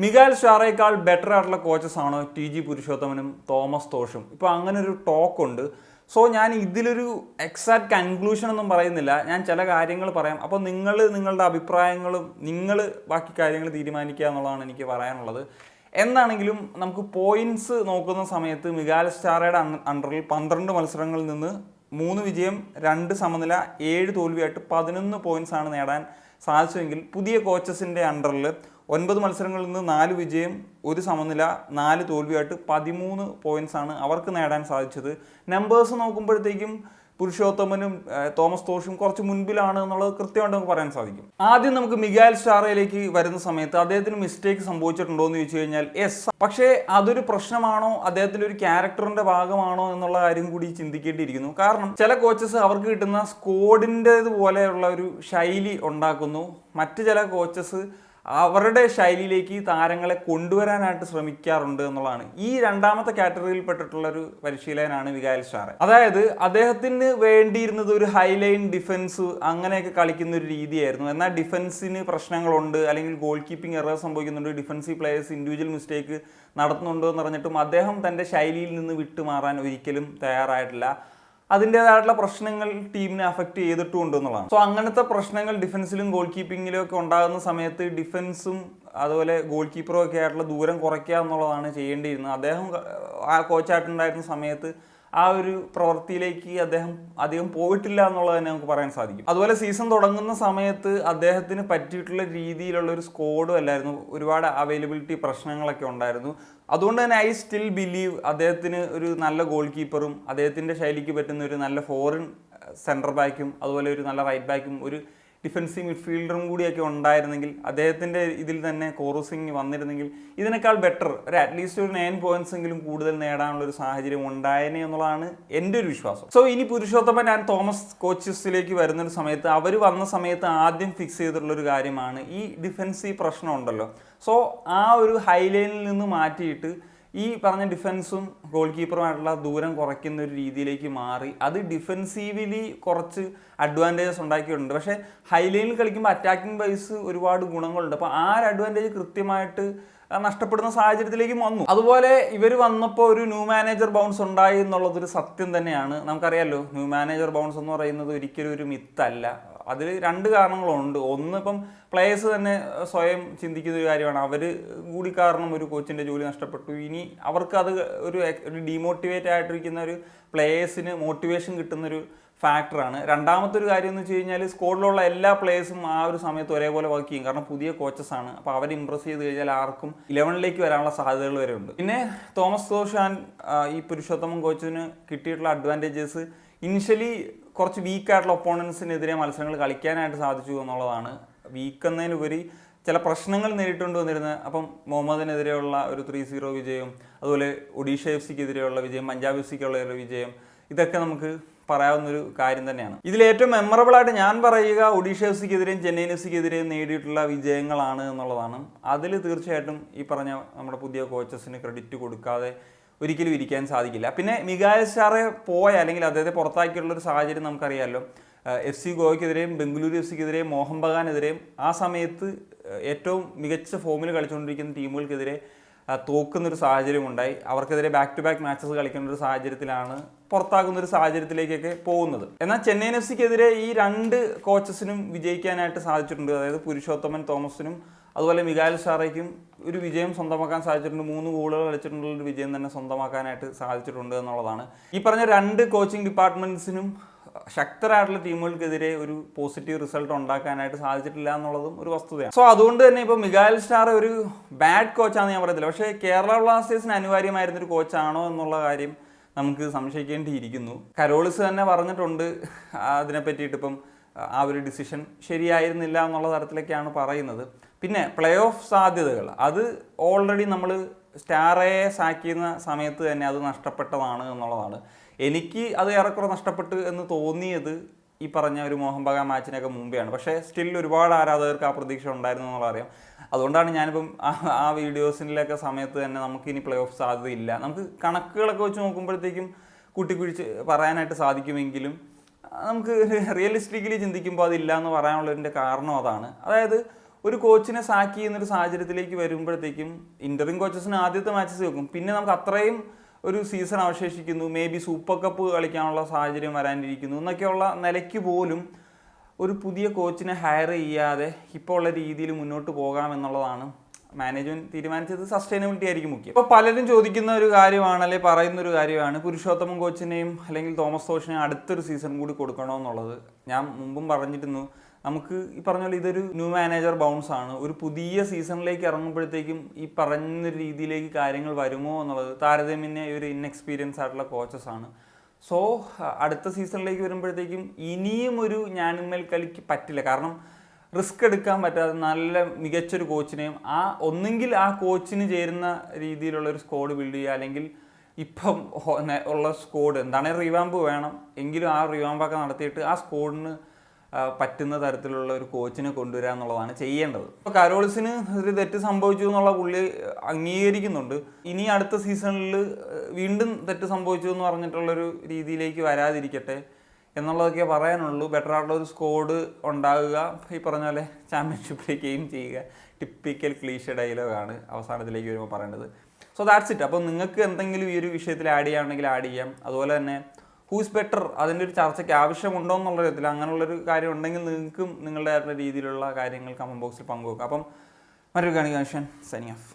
മിഗാൽ ഷാറയേക്കാൾ better ആയിട്ടുള്ള coaches ആണ് TG. പുരുഷോത്തമനും Thomas തോഷും. ഇപ്പോൾ അങ്ങനെ ഒരു ടോക്ക് ഉണ്ട്. സോ ഞാൻ ഇതിലൊരു എക്സാക്ട് കൺക്ലൂഷൻ ഒന്നും പറയുന്നില്ല, ഞാൻ ചില കാര്യങ്ങൾ പറയാം. അപ്പോൾ നിങ്ങളുടെ അഭിപ്രായങ്ങളും ബാക്കി കാര്യങ്ങൾ തീരുമാനിക്കുക എന്നുള്ളതാണ് എനിക്ക് പറയാനുള്ളത്. എന്താണെങ്കിലും നമുക്ക് പോയിന്റ്സ് നോക്കുന്ന സമയത്ത് മിഗാൽ ഷാറയുടെ അണ്ടറിൽ 12 മത്സരങ്ങളിൽ നിന്ന് 3 വിജയം 2 സമനില 7 തോൽവിയായിട്ട് 11 പോയിന്റ്സ് ആണ് നേടാൻ സാധിച്ചെങ്കിൽ, പുതിയ കോച്ചസിൻ്റെ അണ്ടറിൽ 9 മത്സരങ്ങളിൽ നിന്ന് 4 വിജയം 1 സമനില 4 തോൽവിയായിട്ട് 13 പോയിന്റ്സ് ആണ് അവർക്ക് നേടാൻ സാധിച്ചത്. നമ്പേഴ്സ് നോക്കുമ്പോഴത്തേക്കും പുരുഷോത്തമനും തോമസ് തോഷും കുറച്ച് മുൻപിലാണ് എന്നുള്ളത് കൃത്യമായിട്ട് നമുക്ക് പറയാൻ സാധിക്കും. ആദ്യം നമുക്ക് മിഗാൽ ഷാറയിലേക്ക് വരുന്ന സമയത്ത് അദ്ദേഹത്തിന് മിസ്റ്റേക്ക് സംഭവിച്ചിട്ടുണ്ടോ എന്ന് ചോദിച്ചു കഴിഞ്ഞാൽ യെസ്. പക്ഷേ അതൊരു പ്രശ്നമാണോ, അദ്ദേഹത്തിൻ്റെ ഒരു ക്യാരക്ടറിന്റെ ഭാഗമാണോ എന്നുള്ള കാര്യം കൂടി ചിന്തിക്കേണ്ടിയിരിക്കുന്നു. കാരണം ചില കോച്ചസ് അവർക്ക് കിട്ടുന്ന സ്ക്വാഡിൻ്റെതുപോലെയുള്ള ഒരു ശൈലി ഉണ്ടാക്കുന്നു. മറ്റ് ചില കോച്ചസ് അവരുടെ ശൈലിയിലേക്ക് താരങ്ങളെ കൊണ്ടുവരാനായിട്ട് ശ്രമിക്കാറുണ്ട് എന്നുള്ളതാണ്. ഈ രണ്ടാമത്തെ കാറ്റഗറിയിൽ പെട്ടിട്ടുള്ള ഒരു പരിശീലകനാണ് മിഗാൽ ഷാറെ. അതായത് അദ്ദേഹത്തിന് വേണ്ടിയിരുന്നത് ഒരു ഹൈലൈൻ ഡിഫൻസ് അങ്ങനെയൊക്കെ കളിക്കുന്ന ഒരു രീതിയായിരുന്നു. എന്നാൽ ഡിഫൻസിന് പ്രശ്നങ്ങളുണ്ട്, അല്ലെങ്കിൽ ഗോൾ കീപ്പിംഗ് എറർ സംഭവിക്കുന്നുണ്ട്, ഡിഫൻസീവ് പ്ലേയേഴ്സ് ഇൻഡിവിജ്വൽ മിസ്റ്റേക്ക് നടത്തുന്നുണ്ടോ എന്ന് പറഞ്ഞിട്ടും അദ്ദേഹം തൻ്റെ ശൈലിയിൽ നിന്ന് വിട്ടുമാറാൻ ഒരിക്കലും തയ്യാറായിട്ടില്ല. അതിൻ്റെതായിട്ടുള്ള പ്രശ്നങ്ങൾ ടീമിനെ അഫക്റ്റ് ചെയ്തിട്ടുമുണ്ട് എന്നുള്ളതാണ്. സോ അങ്ങനത്തെ പ്രശ്നങ്ങൾ ഡിഫൻസിലും ഗോൾ കീപ്പിങ്ങിലും ഒക്കെ ഉണ്ടാകുന്ന സമയത്ത് ഡിഫൻസും അതുപോലെ ഗോൾ കീപ്പറും ഒക്കെ ആയിട്ടുള്ള ദൂരം കുറയ്ക്കുക എന്നുള്ളതാണ് ചെയ്യേണ്ടിയിരുന്നത്. അദ്ദേഹം ആ കോച്ചായിട്ടുണ്ടായിരുന്ന സമയത്ത് ആ ഒരു പ്രവൃത്തിയിലേക്ക് അദ്ദേഹം അധികം പോയിട്ടില്ല എന്നുള്ളത് തന്നെ നമുക്ക് പറയാൻ സാധിക്കും. അതുപോലെ സീസൺ തുടങ്ങുന്ന സമയത്ത് അദ്ദേഹത്തിന് പറ്റിയിട്ടുള്ള രീതിയിലുള്ള ഒരു സ്ക്വാഡും അല്ലായിരുന്നു. ഒരുപാട് അവൈലബിലിറ്റി പ്രശ്നങ്ങളൊക്കെ ഉണ്ടായിരുന്നു. അതുകൊണ്ട് തന്നെ ഐ സ്റ്റിൽ ബിലീവ് അദ്ദേഹത്തിന് ഒരു നല്ല ഗോൾ കീപ്പറും അദ്ദേഹത്തിൻ്റെ ശൈലിക്ക് പറ്റുന്ന ഒരു നല്ല ഫോറിൻ സെൻറ്റർ ബാക്കും അതുപോലെ ഒരു നല്ല റൈറ്റ് ബാക്കും ഒരു ഡിഫൻസീവ് മിഡ്ഫീൽഡറും കൂടിയൊക്കെ ഉണ്ടായിരുന്നെങ്കിൽ, അദ്ദേഹത്തിൻ്റെ ഇതിൽ തന്നെ കോറസിങ് വന്നിരുന്നെങ്കിൽ ഇതിനേക്കാൾ ബെറ്റർ ഒരു അറ്റ്ലീസ്റ്റ് ഒരു 9 പോയിന്റ്സ് എങ്കിലും കൂടുതൽ നേടാനുള്ള ഒരു സാഹചര്യം ഉണ്ടായേനെ എന്നുള്ളതാണ് എൻ്റെ ഒരു വിശ്വാസം. സോ ഇനി പുരുഷോത്തമൻ ആൻഡ് തോമസ് കോച്ചസിലേക്ക് വരുന്നൊരു സമയത്ത് അവർ വന്ന സമയത്ത് ആദ്യം ഫിക്സ് ചെയ്തിട്ടുള്ളൊരു കാര്യമാണ് ഈ ഡിഫൻസീവ് പ്രശ്നം ഉണ്ടല്ലോ. സോ ആ ഒരു ഹൈലൈനിൽ നിന്ന് മാറ്റിയിട്ട് ഈ പറഞ്ഞ ഡിഫൻസും ഗോൾ കീപ്പറുമായിട്ടുള്ള ദൂരം കുറയ്ക്കുന്ന ഒരു രീതിയിലേക്ക് മാറി. അത് ഡിഫൻസീവ്ലി കുറച്ച് അഡ്വാൻറ്റേജസ് ഉണ്ടാക്കിയിട്ടുണ്ട്. പക്ഷേ ഹൈലൈനിൽ കളിക്കുമ്പോൾ അറ്റാക്കിംഗ് വൈസ് ഒരുപാട് ഗുണങ്ങളുണ്ട്. അപ്പോൾ ആ ഒരു അഡ്വാൻറ്റേജ് കൃത്യമായിട്ട് നഷ്ടപ്പെടുന്ന സാഹചര്യത്തിലേക്കും വന്നു. അതുപോലെ ഇവർ വന്നപ്പോൾ ഒരു ന്യൂ മാനേജർ ബൗൺസ് ഉണ്ടായി എന്നുള്ളതൊരു സത്യം തന്നെയാണ്. നമുക്കറിയാമല്ലോ, ന്യൂ മാനേജർ ബൗൺസ് എന്ന് പറയുന്നത് ഒരിക്കലും ഒരു മിത്തല്ല. അതിൽ 2 കാരണങ്ങളുണ്ട്. ഒന്ന്, ഇപ്പം പ്ലേയേഴ്സ് തന്നെ സ്വയം ചിന്തിക്കുന്ന ഒരു കാര്യമാണ്. അവർ കൂടി കാരണം ഒരു കോച്ചിൻ്റെ ജോലി നഷ്ടപ്പെട്ടു. ഇനി അവർക്കത് ഒരു ഡീമോട്ടിവേറ്റ് ആയിട്ടിരിക്കുന്ന ഒരു പ്ലേയേഴ്സിന് മോട്ടിവേഷൻ കിട്ടുന്നൊരു ഫാക്ടറാണ്. രണ്ടാമത്തെ ഒരു കാര്യം എന്ന് വെച്ച് കഴിഞ്ഞാൽ സ്ക്വാഡിലുള്ള എല്ലാ പ്ലേയേഴ്സും ആ ഒരു സമയത്ത് ഒരേപോലെ വർക്ക് ചെയ്യും. കാരണം പുതിയ കോച്ചസാണ്. അപ്പോൾ അവർ ഇമ്പ്രസ് ചെയ്ത് കഴിഞ്ഞാൽ ആർക്കും 11ലേക്ക് വരാനുള്ള സാധ്യതകൾ വരെ ഉണ്ട്. പിന്നെ തോമസ് തോഷ് ആൻഡ് ഈ പുരുഷോത്തമൻ കോച്ചിന് കിട്ടിയിട്ടുള്ള അഡ്വാൻറ്റേജസ് ഇനിഷ്യലി കുറച്ച് വീക്കായിട്ടുള്ള ഒപ്പോണൻസിനെതിരെ മത്സരങ്ങൾ കളിക്കാനായിട്ട് സാധിച്ചു എന്നുള്ളതാണ്. വീക്ക് എന്നതിനുപരി ചില പ്രശ്നങ്ങൾ നേരിട്ടുകൊണ്ട് വന്നിരുന്നത്. അപ്പം മുഹമ്മദിനെതിരെയുള്ള ഒരു 3-0 വിജയം, അതുപോലെ ഒഡീഷ FC-ക്കെതിരെയുള്ള വിജയം, പഞ്ചാബ് FC-ക്കുള്ള ഒരു വിജയം, ഇതൊക്കെ നമുക്ക് പറയാവുന്നൊരു കാര്യം തന്നെയാണ്. ഇതിലേറ്റവും മെമ്മറബിൾ ആയിട്ട് ഞാൻ പറയുക ഒഡീഷ FC-ക്കെതിരെയും ചെന്നൈയിൻ FC-ക്കെതിരെയും നേടിയിട്ടുള്ള വിജയങ്ങളാണ് എന്നുള്ളതാണ്. അതിൽ തീർച്ചയായിട്ടും ഈ പറഞ്ഞ നമ്മുടെ പുതിയ കോച്ചസിന് ക്രെഡിറ്റ് കൊടുക്കാതെ ഒരിക്കലും ഇരിക്കാൻ സാധിക്കില്ല. പിന്നെ മിഗാൽ ഷാറെ അല്ലെങ്കിൽ അദ്ദേഹത്തെ പുറത്താക്കിയിട്ടുള്ളൊരു സാഹചര്യം നമുക്കറിയാമല്ലോ. FC ഗോവയ്ക്കെതിരെയും ബംഗളൂരു FC-ക്കെതിരെയും മോഹൻ ബഗാനെതിരെയും ആ സമയത്ത് ഏറ്റവും മികച്ച ഫോമിൽ കളിച്ചുകൊണ്ടിരിക്കുന്ന ടീമുകൾക്കെതിരെ തോക്കുന്നൊരു സാഹചര്യം ഉണ്ടായി. അവർക്കെതിരെ ബാക്ക് ടു ബാക്ക് മാച്ചസ് കളിക്കുന്ന ഒരു സാഹചര്യത്തിലാണ് പുറത്താകുന്ന ഒരു സാഹചര്യത്തിലേക്കൊക്കെ പോകുന്നത്. എന്നാൽ ചെന്നൈയിൻ FC-ക്കെതിരെ ഈ 2 കോച്ചസിനും വിജയിക്കാനായിട്ട് സാധിച്ചിട്ടുണ്ട്. അതായത് പുരുഷോത്തമൻ തോമസിനും അതുപോലെ മിഗാൽ ഷാറയ്ക്കും ഒരു വിജയം സ്വന്തമാക്കാൻ സാധിച്ചിട്ടുണ്ട്. 3 ഗോളുകൾ കളിച്ചിട്ടുള്ളൊരു വിജയം തന്നെ സ്വന്തമാക്കാനായിട്ട് സാധിച്ചിട്ടുണ്ട് എന്നുള്ളതാണ്. ഈ പറഞ്ഞ 2 കോച്ചിങ് ഡിപ്പാർട്ട്മെൻറ്റ്സിനും ശക്തരായിട്ടുള്ള ടീമുകൾക്കെതിരെ ഒരു പോസിറ്റീവ് റിസൾട്ട് ഉണ്ടാക്കാനായിട്ട് സാധിച്ചിട്ടില്ല എന്നുള്ളതും ഒരു വസ്തുതയാണ്. സോ അതുകൊണ്ട് തന്നെ ഇപ്പോൾ മിഗാൽ ഷാറെ ഒരു ബാഡ് കോച്ചാണെന്ന് ഞാൻ പറയത്തില്ല. പക്ഷേ കേരള ബ്ലാസ്റ്റേഴ്സിന് അനിവാര്യമായിരുന്നൊരു കോച്ചാണോ എന്നുള്ള കാര്യം നമുക്ക് സംശയിക്കേണ്ടിയിരിക്കുന്നു. കരോളിസ് തന്നെ പറഞ്ഞിട്ടുണ്ട് അതിനെ പറ്റിയിട്ട്. ഇപ്പം ആ ഒരു ഡിസിഷൻ ശരിയായിരുന്നില്ല എന്നുള്ള തരത്തിലേക്കാണ് പറയുന്നത്. പിന്നെ പ്ലേ ഓഫ് സാധ്യതകൾ അത് ഓൾറെഡി നമ്മൾ സ്റ്റാറയെ സാക്ക് ചെയ്യുന്ന സമയത്ത് തന്നെ അത് നഷ്ടപ്പെട്ടതാണ് എന്നുള്ളതാണ്. എനിക്ക് അത് ഏറെക്കുറെ നഷ്ടപ്പെട്ടു എന്ന് തോന്നിയത് ഈ പറഞ്ഞ ഒരു മോഹൻ ബഗാൻ മാച്ചിനൊക്കെ മുമ്പെയാണ്. പക്ഷേ സ്റ്റിൽ ഒരുപാട് ആരാധകർക്ക് ആ പ്രതീക്ഷ ഉണ്ടായിരുന്നു എന്നുള്ളതറിയാം. അതുകൊണ്ടാണ് ഞാനിപ്പം ആ വീഡിയോസിലൊക്കെ സമയത്ത് തന്നെ നമുക്കിനി പ്ലേ ഓഫ് സാധ്യതയില്ല, നമുക്ക് കണക്കുകളൊക്കെ വെച്ച് നോക്കുമ്പോഴത്തേക്കും കുട്ടിക്കുഴിച്ച് പറയാനായിട്ട് സാധിക്കുമെങ്കിലും നമുക്ക് റിയലിസ്റ്റിക്കലി ചിന്തിക്കുമ്പോൾ അതില്ല എന്ന് പറയാനുള്ളതിൻ്റെ കാരണം അതാണ്. അതായത് ഒരു കോച്ചിനെ സാക്ക് ചെയ്യുന്നൊരു സാഹചര്യത്തിലേക്ക് വരുമ്പോഴത്തേക്കും ഇൻ്ററിം കോച്ചസിന് ആദ്യത്തെ മാച്ചസ് വെക്കും, പിന്നെ നമുക്ക് അത്രയും ഒരു സീസൺ അവശേഷിക്കുന്നു, മേ ബി സൂപ്പർ കപ്പ് കളിക്കാനുള്ള സാഹചര്യം വരാനിരിക്കുന്നു എന്നൊക്കെയുള്ള നിലയ്ക്ക് പോലും ഒരു പുതിയ കോച്ചിനെ ഹയർ ചെയ്യാതെ ഇപ്പോൾ ഉള്ള രീതിയിൽ മുന്നോട്ട് പോകാം എന്നുള്ളതാണ് മാനേജ്മെൻറ്റ് തീരുമാനിച്ചത്. സസ്റ്റൈനബിലിറ്റി ആയിരിക്കും മുഖ്യം. ഇപ്പോൾ പലരും ചോദിക്കുന്ന ഒരു കാര്യമാണ്, അല്ലെങ്കിൽ പറയുന്ന ഒരു കാര്യമാണ്, പുരുഷോത്തമൻ കോച്ചിനെയും അല്ലെങ്കിൽ തോമസ് തോഷിനെയും അടുത്തൊരു സീസൺ കൂടി കൊടുക്കണോ എന്നുള്ളത്. ഞാൻ മുമ്പും പറഞ്ഞിരുന്നു, നമുക്ക് ഈ പറഞ്ഞ പോലെ ഇതൊരു ന്യൂ മാനേജർ ബൗൺസ് ആണ്. ഒരു പുതിയ സീസണിലേക്ക് ഇറങ്ങുമ്പോഴത്തേക്കും ഈ പറഞ്ഞ രീതിയിലേക്ക് കാര്യങ്ങൾ വരുമോ എന്നുള്ളത് താരതമ്യേന ഒരു ഇൻഎക്സ്പീരിയൻസ് ആയിട്ടുള്ള കോച്ചസ് ആണ്. സോ അടുത്ത സീസണിലേക്ക് വരുമ്പോഴത്തേക്കും ഇനിയും ഒരു ഞാനുമ്മൽ കളിക്ക് പറ്റില്ല. കാരണം റിസ്ക് എടുക്കാൻ പറ്റാതെ നല്ല മികച്ചൊരു കോച്ചിനെയും ഒന്നെങ്കിൽ ആ കോച്ചിന് ചേരുന്ന രീതിയിലുള്ള ഒരു സ്ക്വാഡ് ബിൽഡ് ചെയ്യുക, അല്ലെങ്കിൽ ഇപ്പം ഉള്ള സ്ക്വാഡ് എന്താണെങ്കിൽ റിവാമ്പ് വേണം, എങ്കിലും ആ റിവാമ്പൊക്കെ നടത്തിയിട്ട് ആ സ്ക്വാഡിന് പറ്റുന്ന തരത്തിലുള്ള ഒരു കോച്ചിനെ കൊണ്ടുവരിക എന്നുള്ളതാണ് ചെയ്യേണ്ടത്. ഇപ്പോൾ കരോൾസിന് ഒരു തെറ്റ് സംഭവിച്ചു എന്നുള്ള പുള്ളി അംഗീകരിക്കുന്നുണ്ട്. ഇനി അടുത്ത സീസണിൽ വീണ്ടും തെറ്റ് സംഭവിച്ചു എന്ന് പറഞ്ഞിട്ടുള്ളൊരു രീതിയിലേക്ക് വരാതിരിക്കട്ടെ എന്നുള്ളതൊക്കെ പറയാനുള്ളൂ. ബെറ്റർ ആയിട്ടുള്ള ഒരു സ്ക്വാഡ് ഉണ്ടാകുക, ഈ പറഞ്ഞ പോലെ ചാമ്പ്യൻഷിപ്പിലേക്ക് എയിം ചെയ്യുക. ടിപ്പിക്കൽ ക്ലീഷ ഡയലോഗാണ് അവസാനത്തിലേക്ക് വരുമ്പോൾ പറയേണ്ടത്. So that's it. അപ്പോൾ നിങ്ങൾക്ക് എന്തെങ്കിലും ഈ ഒരു വിഷയത്തിൽ ആഡ് ചെയ്യുകയാണെങ്കിൽ ആഡ് ചെയ്യാം. അതുപോലെ തന്നെ ഹൂസ് ബെറ്റർ അതിൻ്റെ ഒരു ചർച്ചയ്ക്ക് ആവശ്യമുണ്ടോ എന്നുള്ള വിധത്തിൽ അങ്ങനെയുള്ളൊരു കാര്യം ഉണ്ടെങ്കിൽ നിങ്ങൾക്കും നിങ്ങളുടേതായിട്ടുള്ള രീതിയിലുള്ള കാര്യങ്ങൾ കമൻറ്റ് ബോക്സിൽ പങ്കുവെക്കാം. അപ്പം മറ്റൊരു കാണിക്കാൻ സൈനിങ് ഓഫ്.